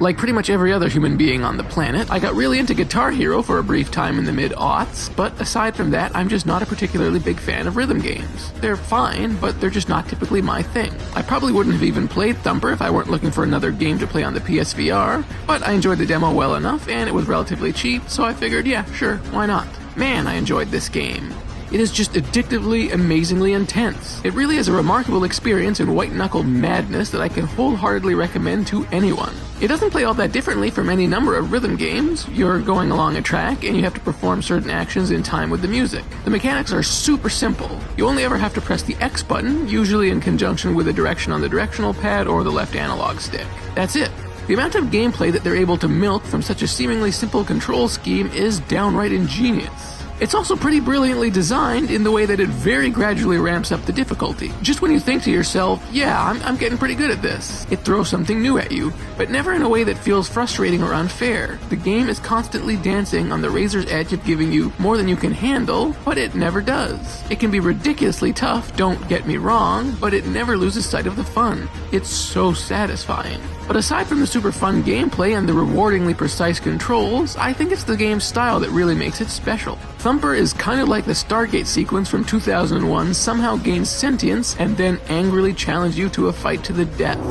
Like pretty much every other human being on the planet, I got really into Guitar Hero for a brief time in the mid-aughts, but aside from that, I'm just not a particularly big fan of rhythm games. They're fine, but they're just not typically my thing. I probably wouldn't have even played Thumper if I weren't looking for another game to play on the PSVR, but I enjoyed the demo well enough, and it was relatively cheap, so I figured, yeah, sure, why not? Man, I enjoyed this game. It is just addictively, amazingly intense. It really is a remarkable experience in white-knuckle madness that I can wholeheartedly recommend to anyone. It doesn't play all that differently from any number of rhythm games. You're going along a track and you have to perform certain actions in time with the music. The mechanics are super simple. You only ever have to press the X button, usually in conjunction with a direction on the directional pad or the left analog stick. That's it. The amount of gameplay that they're able to milk from such a seemingly simple control scheme is downright ingenious. It's also pretty brilliantly designed in the way that it very gradually ramps up the difficulty. Just when you think to yourself, yeah, I'm getting pretty good at this, it throws something new at you, but never in a way that feels frustrating or unfair. The game is constantly dancing on the razor's edge of giving you more than you can handle, but it never does. It can be ridiculously tough, don't get me wrong, but it never loses sight of the fun. It's so satisfying. But aside from the super fun gameplay and the rewardingly precise controls, I think it's the game's style that really makes it special. Thumper is kind of like the Stargate sequence from 2001 somehow gains sentience and then angrily challenges you to a fight to the death.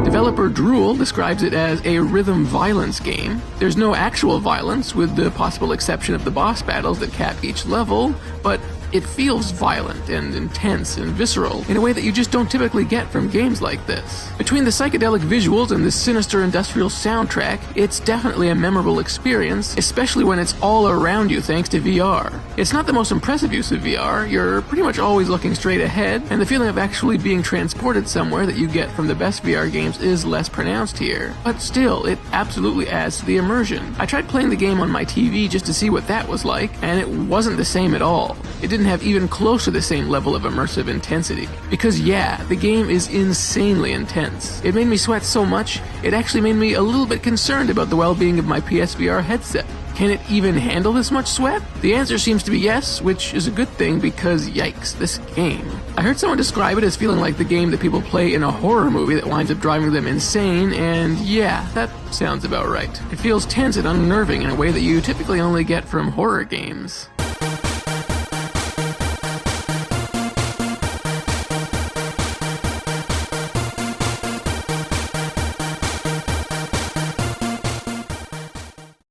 Developer Drool describes it as a rhythm violence game. There's no actual violence, with the possible exception of the boss battles that cap each level, but it feels violent and intense and visceral in a way that you just don't typically get from games like this. Between the psychedelic visuals and the sinister industrial soundtrack, it's definitely a memorable experience, especially when it's all around you thanks to VR. It's not the most impressive use of VR, you're pretty much always looking straight ahead, and the feeling of actually being transported somewhere that you get from the best VR games is less pronounced here. But still, it absolutely adds to the immersion. I tried playing the game on my TV just to see what that was like, and it wasn't the same at all. It didn't have even close to the same level of immersive intensity. Because yeah, the game is insanely intense. It made me sweat so much, it actually made me a little bit concerned about the well-being of my PSVR headset. Can it even handle this much sweat? The answer seems to be yes, which is a good thing because yikes, this game. I heard someone describe it as feeling like the game that people play in a horror movie that winds up driving them insane, and yeah, that sounds about right. It feels tense and unnerving in a way that you typically only get from horror games.